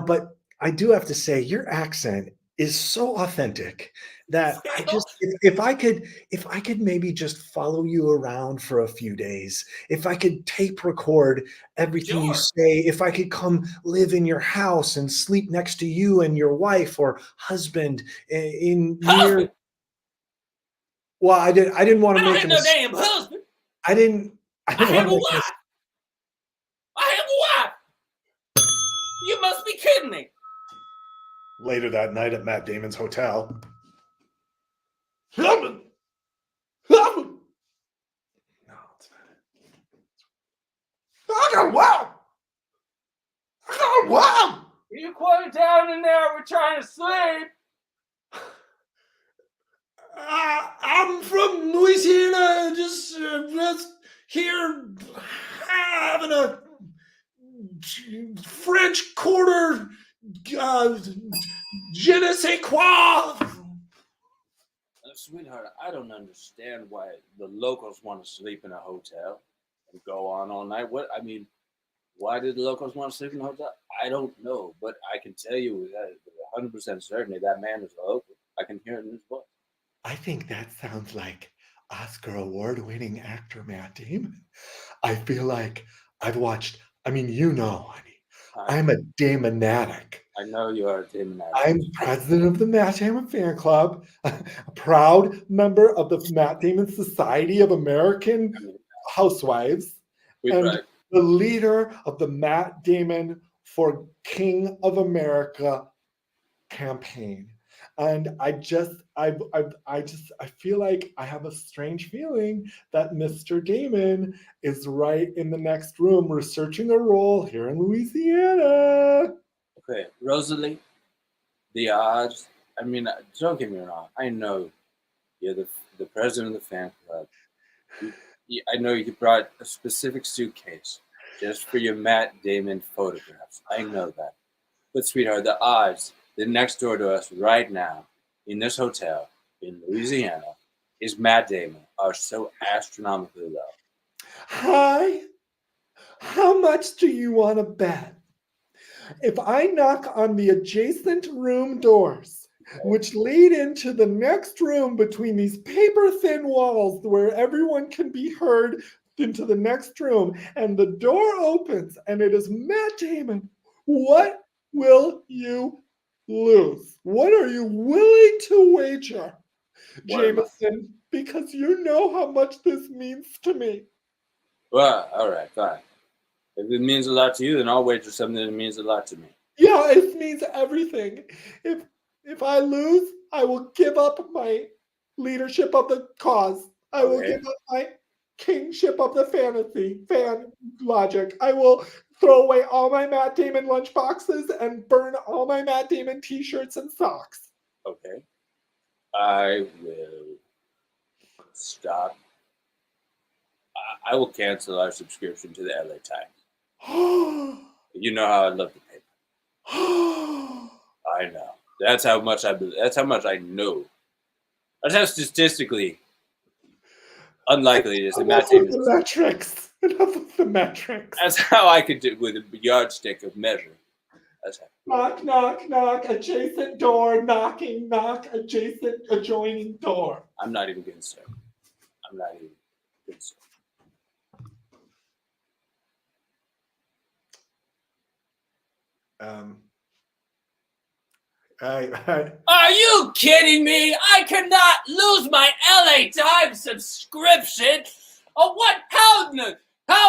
but I do have to say your accent is so authentic that if I could maybe just follow you around for a few days, if I could tape record everything you say, if I could come live in your house and sleep next to you and your wife or husband near. Well, I didn't want to make no damn husband. I didn't I have a wife. I have a wife. You must be kidding me. Later that night at Matt Damon's hotel. No, it's not. Wow! Wow! You quiet down in there. We're trying to sleep. I'm from Louisiana, just here having a French Quarter je ne sais quoi. Sweetheart, I don't understand why the locals want to sleep in a hotel and go on all night. Why did the locals want to sleep in a hotel? I don't know, but I can tell you with 100% certainty that man is a local. I can hear it in his voice. I think that sounds like Oscar award-winning actor Matt Damon. I feel like I've watched, honey, I'm a Damonatic. I know you are a Damon. I'm president of the Matt Damon fan club, a proud member of the Matt Damon Society of American Housewives, and the leader of the Matt Damon for King of America campaign. And I feel like I have a strange feeling that Mr. Damon is right in the next room researching a role here in Louisiana. Okay, Rosalie, the odds. Don't get me wrong. I know you're the president of the fan club. I know you brought a specific suitcase just for your Matt Damon photographs. I know that. But, sweetheart, the odds that next door to us right now in this hotel in Louisiana is Matt Damon are so astronomically low. Hi. How much do you want to bet? If I knock on the adjacent room doors, which lead into the next room between these paper-thin walls where everyone can be heard into the next room, and the door opens and it is Matt Damon, what will you lose? What are you willing to wager, Jameson? Because you know how much this means to me. Well, all right, fine. If it means a lot to you, then I'll wager something that means a lot to me. Yeah, it means everything. If I lose, I will give up my leadership of the cause. I will give up my kingship of the fan logic. I will throw away all my Matt Damon lunch boxes and burn all my Matt Damon t-shirts and socks. Okay. I will stop. I will cancel our subscription to the LA Times. You know how I love the paper. I know. That's how much I believe. That's how much I know. That's how statistically unlikely it is that Matt Damon. The metrics. Enough of the metrics. That's how I could do it with a yardstick of measure. That's how. Knock, knock, knock. Adjacent door. Knocking, knock. Adjacent, adjoining door. I'm not even getting started. I'm not even getting started. Are you kidding me? I cannot lose my LA Times subscription. Oh, what? How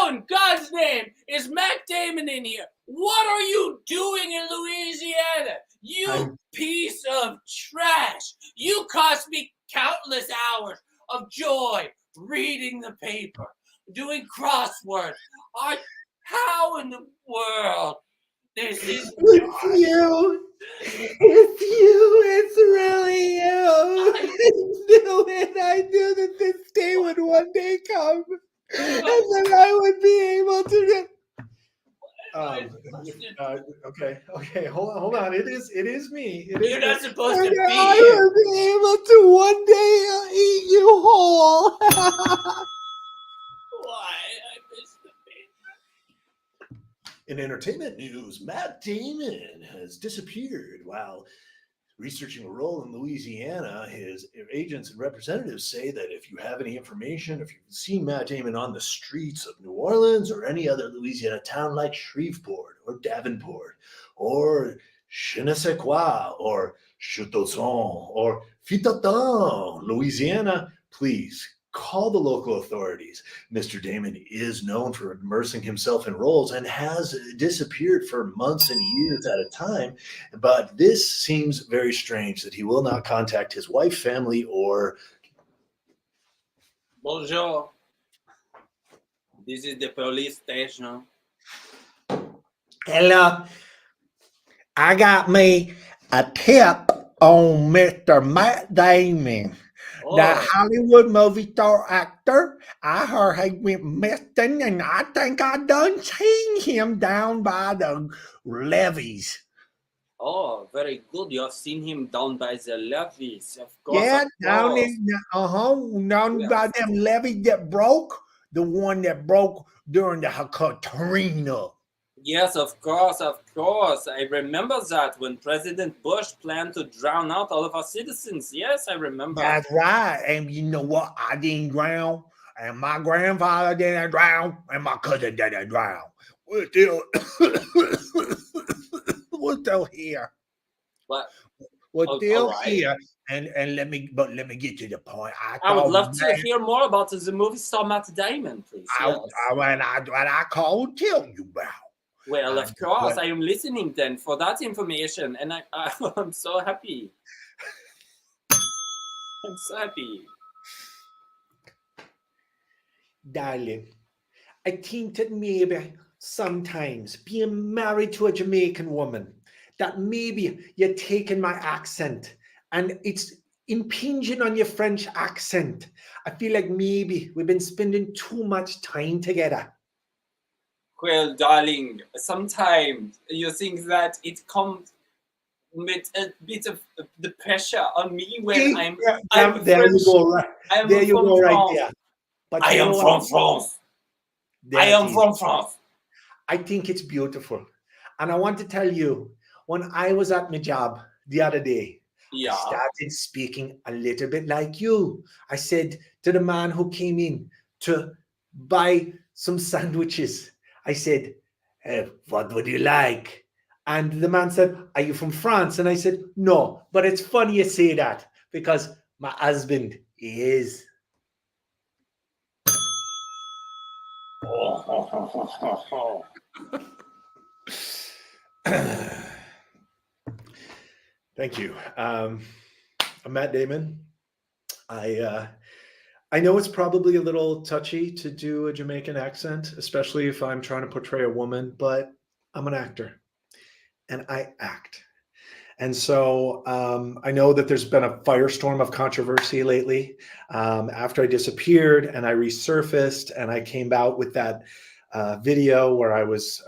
in God's name is Matt Damon in here? What are you doing in Louisiana? You piece of trash. You cost me countless hours of joy reading the paper, doing crosswords. How in the world? This is It's you. It's you. It's really you. I knew that this day would one day come, and that I would be able to. Okay. Hold on. It is me. You're not supposed to be here. I would be able to one day eat you whole. Why? I missed the paper. In entertainment news, Matt Damon has disappeared while researching a role in Louisiana. His agents and representatives say that if you have any information, if you've seen Matt Damon on the streets of New Orleans or any other Louisiana town like Shreveport or Davenport or je ne sais quoi or Châteauson or Fitaton, Louisiana, please call the local authorities. Mr. Damon is known for immersing himself in roles and has disappeared for months and years at a time. But this seems very strange that he will not contact his wife, family, or. Bonjour. This is the police station. Hello. I got me a tip on Mr. Matt Damon, the Oh, Hollywood movie star actor. I heard he went missing, and I think I done seen him down by the levees. oh, very good. You have seen him down by the levees. Of Yeah, down course. in down by Yes. them levees that broke, the one that broke during the Katrina. Yes, of course, of course. I remember that when President Bush planned to drown out all of our citizens. Yes, I remember. That's right. And you know what? I didn't drown, and my grandfather didn't drown, and my cousin didn't drown. We're still, we're still here. But We're all still right. here. And let me get to the point. I would love to hear more about the movie star Matt Damon, please. Yes. When I called, tell you about. Well, of course, but- I am listening then for that information, and I'm so happy. I'm so happy. Darling, I think that maybe sometimes being married to a Jamaican woman, that maybe you're taking my accent and it's impinging on your French accent. I feel like maybe we've been spending too much time together. Well, darling, sometimes you think that it comes with a bit of the pressure on me when I'm there French. you go, right I'm there. You from go, right France. there. But I you am know from what? France. There I am it is. from France. I think it's beautiful, and I want to tell you, when I was at my job the other day, Yeah. I started speaking a little bit like you. I said to the man who came in to buy some sandwiches, I said, what would you like? And the man said, are you from France? And I said, no, but it's funny you say that because my husband is. Thank you. I'm Matt Damon. I know it's probably a little touchy to do a Jamaican accent, especially if I'm trying to portray a woman, but I'm an actor and I act. And so I know that there's been a firestorm of controversy lately after I disappeared and I resurfaced and I came out with that video where I was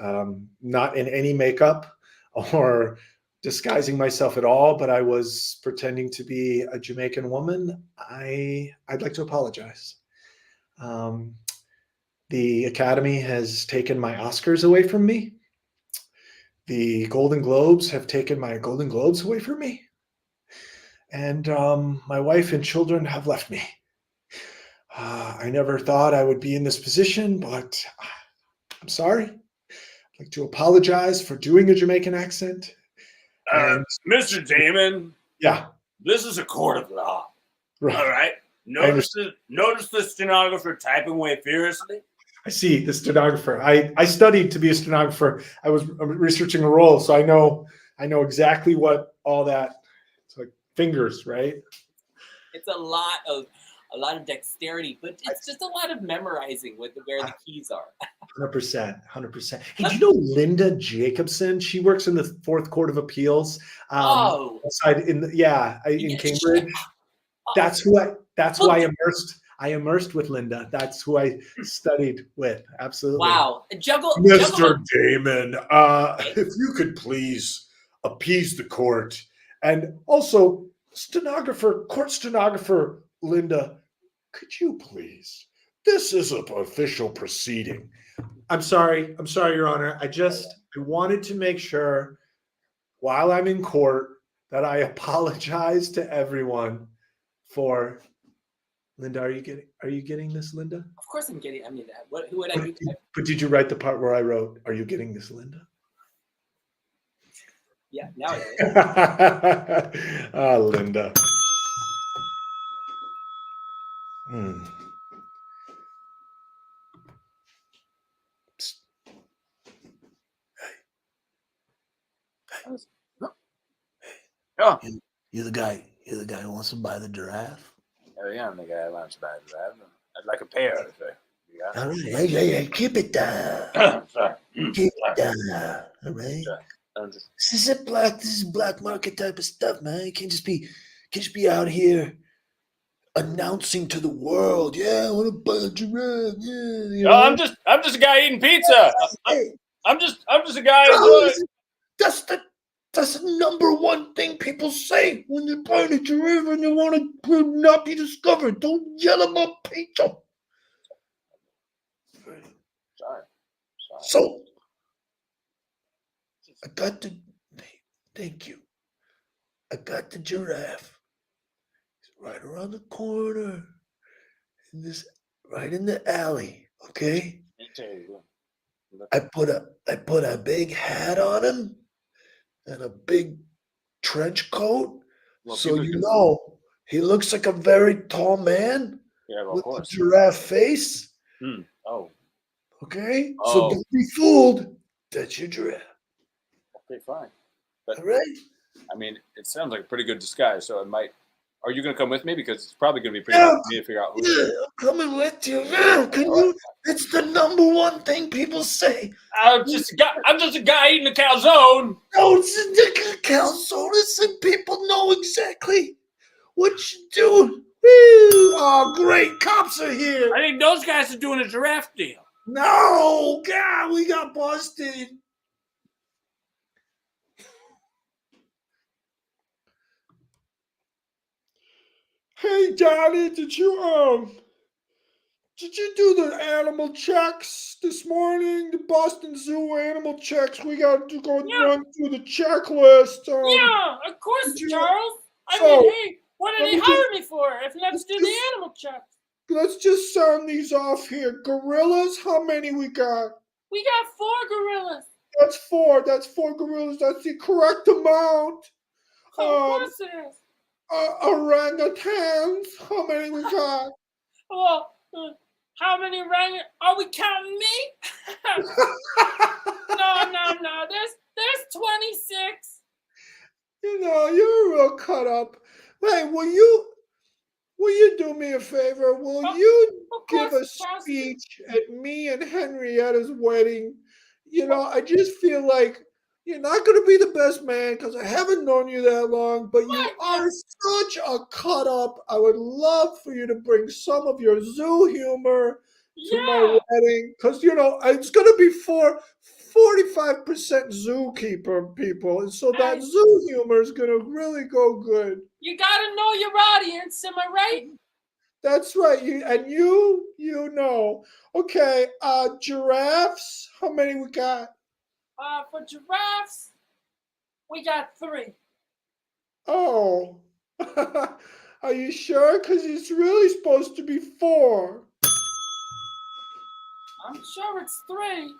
not in any makeup or disguising myself at all, but I was pretending to be a Jamaican woman. I'd like to apologize. The Academy has taken my Oscars away from me. The Golden Globes have taken my Golden Globes away from me. And my wife and children have left me. I never thought I would be in this position, but I'm sorry. I'd like to apologize for doing a Jamaican accent. And Mr. Damon, yeah, this is a court of law. right. All right. Notice the stenographer typing away furiously. I see the stenographer. I studied to be a stenographer. I was researching a role, so I know exactly what all that. It's like fingers, right? It's a lot of dexterity, but it's just a lot of memorizing with where the keys are. 100%. Hey, do you know Linda Jacobson? She works in the Fourth Court of Appeals. In Cambridge. That's who I immersed with Linda. That's who I studied with. Absolutely. Wow. Mr. Damon, if you could please appease the court. And also, court stenographer Linda, could you please? This is an official proceeding. I'm sorry, Your Honor. I wanted to make sure while I'm in court that I apologize to everyone for. Linda, are you getting this, Linda? Of course I'm getting. I mean, who would I be? But did you write the part where I wrote, "Are you getting this, Linda"? Yeah, now it is. Linda. Oh, You're the guy who wants to buy the giraffe. yeah, I'm the guy who wants to buy the rabbit. I'd like a pair. If you got All right, hey, keep it down. Sorry. Keep it down. All right. Sorry. I'm just- This is black market type of stuff, man. You can't just be out here announcing to the world, yeah, I want to buy a giraffe. Yeah, you No, know? I'm just a guy eating pizza. Hey, I'm just a guy no, enjoying. that's the number one thing people say when they're buying a giraffe and they want to not be discovered. Don't yell about pizza. Sorry. So I got the thank you. I got the giraffe. It's right around the corner. Right in the alley. Okay? I put a big hat on him and a big trench coat. Well, So people you can- know he looks like a very tall man Yeah, well, of with a course. giraffe face. Oh, Okay? Oh. So don't be fooled. That's your giraffe. okay, fine. All right? I mean, it sounds like a pretty good disguise. So it might. Are you going to come with me? Because it's probably going to be pretty hard for me to figure out who. Yeah, I'm coming with you. Yeah, can you? It's the number one thing people say. I'm just a guy eating a calzone. No, it's the calzones, and people know exactly what you're doing. Woo! Oh, great. Cops are here. I think those guys are doing a giraffe deal. No, God, we got busted. Hey, Johnny, did you do the animal checks this morning? The Boston Zoo animal checks. We got to go run through the checklist. Yeah, of course, did you- Charles. I so, mean, hey, what did let they me hire me for if not to let's do the just- animal checks? Let's just sound these off here. Gorillas, how many we got? We got 4 gorillas. That's 4. That's 4 gorillas. That's the correct amount. Of course it is. Orangutans, how many we got? Well, how many are we counting me? No. There's 26. You know, you're real cut up. Hey, will you do me a favor? Will you Of give course, a Charles. speech at me and Henrietta's wedding? You know, I just feel like you're not going to be the best man because I haven't known you that long, but you What? are such a cut up. I would love for you to bring some of your zoo humor to my Yeah. wedding because, you know, it's going to be 45% zookeeper people. And so that Hey. zoo humor is going to really go good. You gotta know your audience, am I right? That's right. You know. Okay, giraffes. How many we got? For giraffes, we got 3. Oh. Are you sure? Because it's really supposed to be 4. I'm sure it's 3.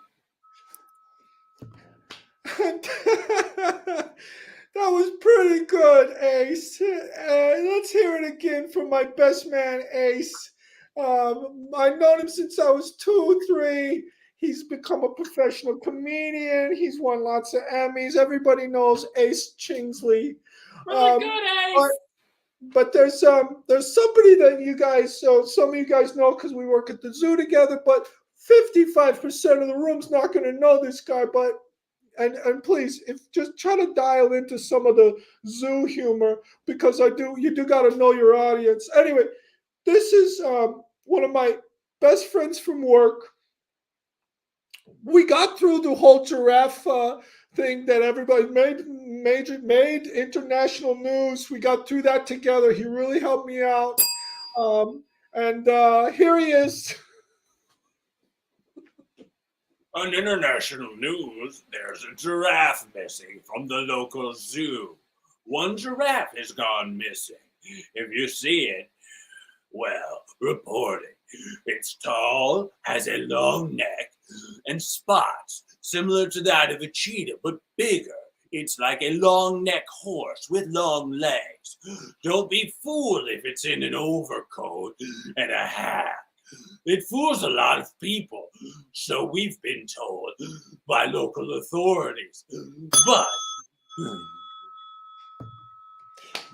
That was pretty good, Ace. Let's hear it again from my best man, Ace. I've known him since I was 2, 3. He's become a professional comedian. He's won lots of Emmys. Everybody knows Ace Chingsley. Really good, Ace. But there's somebody that you guys, so some of you guys know because we work at the zoo together, but 55% of the room's not going to know this guy. But and please, if just try to dial into some of the zoo humor because you do got to know your audience. Anyway, this is one of my best friends from work. We got through the whole giraffe thing that everybody made international news. We got through that together. He really helped me out. And here he is. On international news, there's a giraffe missing from the local zoo. One giraffe has gone missing. If you see it, well, report it. It's tall, has a long neck, and spots similar to that of a cheetah, but bigger. It's like a long neck horse with long legs. Don't be fooled if it's in an overcoat and a hat. It fools a lot of people, so we've been told by local authorities. But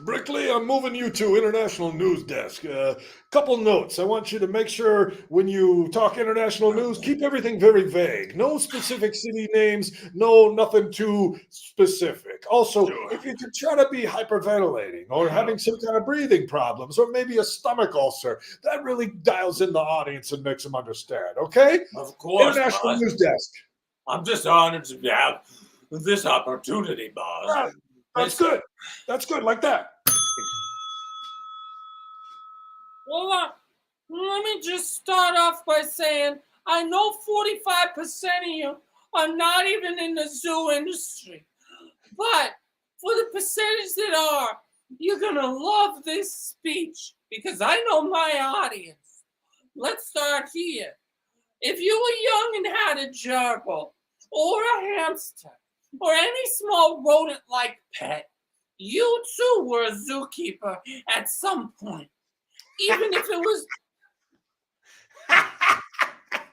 Brickley, I'm moving you to international news desk. Couple notes. I want you to make sure when you talk international news, keep everything very vague. No specific city names. No, nothing too specific. Also, Sure. if you could try to be hyperventilating or having some kind of breathing problems or maybe a stomach ulcer, that really dials in the audience and makes them understand. Okay? Of course, International boss. news desk. I'm just honored to have this opportunity, boss. Right. That's good. That's good. Like that. Well, let me just start off by saying I know 45% of you are not even in the zoo industry. But for the percentage that are, you're going to love this speech because I know my audience. Let's start here. If you were young and had a gerbil or a hamster or any small rodent-like pet, you too were a zookeeper at some point. Even if it was...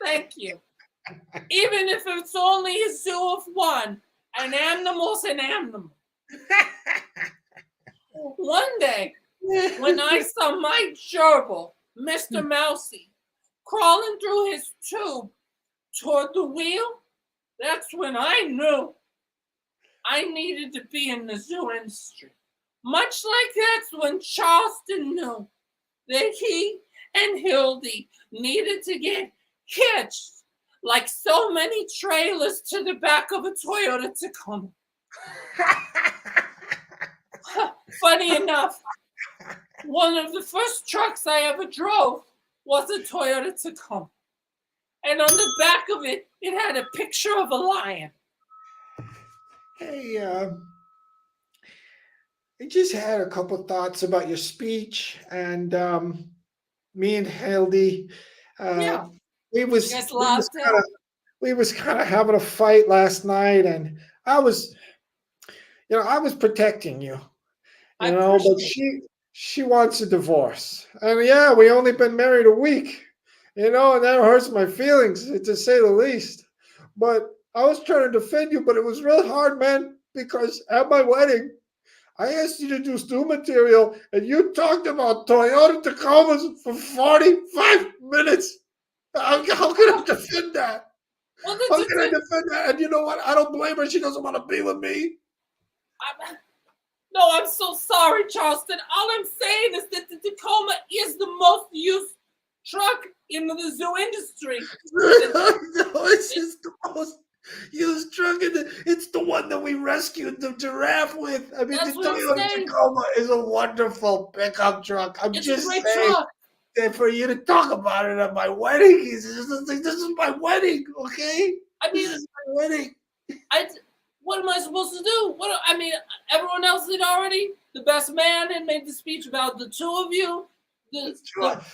Thank you. Even if it's only a zoo of one, an animal's an animal. One day, when I saw my gerbil, Mr. Mousy, crawling through his tube toward the wheel, that's when I knew I needed to be in the zoo industry. Much like that's when Charleston knew that he and Hildy needed to get hitched like so many trailers to the back of a Toyota Tacoma. Funny enough, one of the first trucks I ever drove was a Toyota Tacoma. And on the back of it, it had a picture of a lion. Hey, I just had a couple thoughts about your speech, and me and Hildy, Yeah. we was You guys we was loved it? kind of we was kind of having a fight last night, and I was protecting you, I but appreciate she wants a divorce, and yeah, we only been married a week, and that hurts my feelings to say the least. But I was trying to defend you, but it was real hard, man, because at my wedding, I asked you to do stew material, and you talked about Toyota Tacomas for 45 minutes. How can I defend that? Well, How can I defend that? And you know what? I don't blame her. She doesn't want to be with me. No, I'm so sorry, Charleston. All I'm saying is that the Tacoma is the most used truck in the zoo industry. No, it's just the most used truck. It's the one that we rescued the giraffe with. I mean, That's the what I'm Toyota saying. Tacoma is a wonderful pickup truck. I'm It's just a great saying. truck. And for you to talk about it at my wedding, this is my wedding, okay? I mean, This is my wedding. what am I supposed to do? Everyone else did already. The best man had made the speech about the two of you. The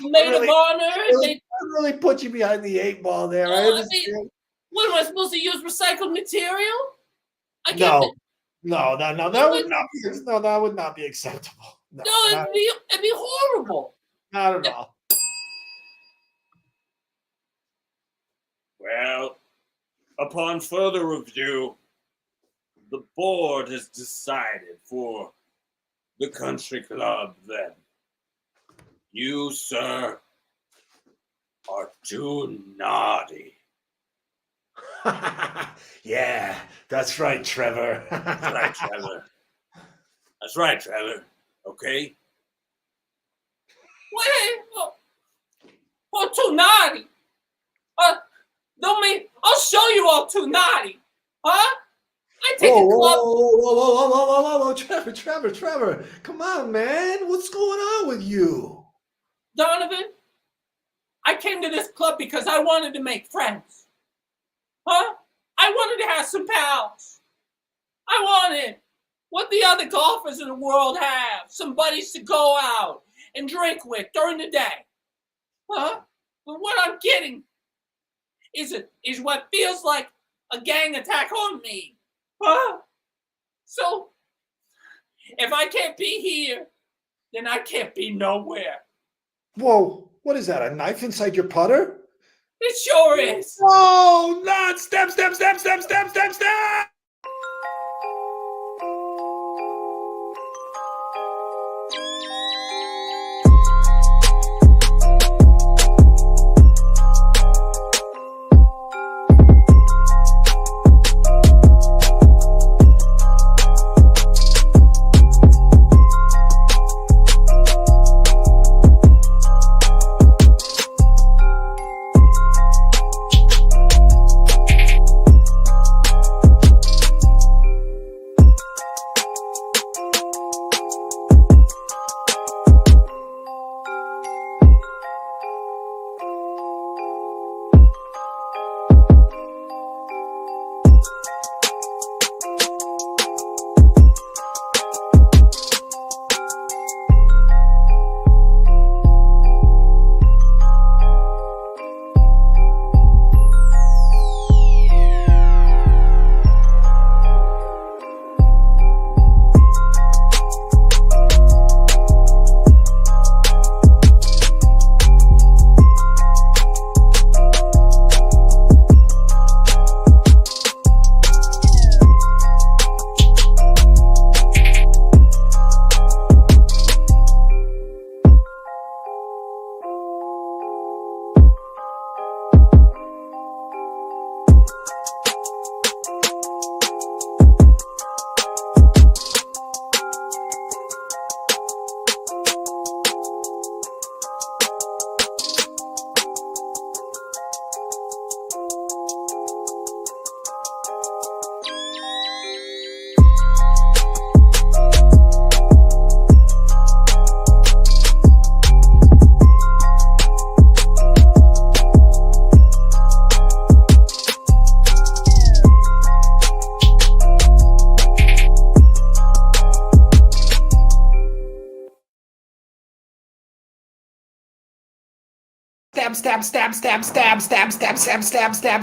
maid Really- of honor. I really put you behind the 8 ball there. No, I I mean, understand. what am I supposed to use? Recycled material? I No, can't. no, that would not be. No, that would not be acceptable. No, No, not, it'd be horrible. not at all. Well, upon further review, the board has decided for the country club that you, sir, are too naughty. Yeah, that's right, Trevor. That's right, Trevor. That's right, Trevor. Okay? Well, too naughty. Don't mean I'll show you all too naughty. Huh? I take a club. Whoa, Trevor, come on, man. What's going on with you? Donovan, I came to this club because I wanted to make friends. Huh? I wanted to have some pals. I wanted what the other golfers in the world have. Some buddies to go out and drink with during the day. Huh? But what I'm getting is what feels like a gang attack on me. Huh? So, if I can't be here, then I can't be nowhere. Whoa, what is that? A knife inside your putter? It sure is. Oh, not step. Stab, stab, stab, stab, stab, stab, stab, stab, stab, stab, stab.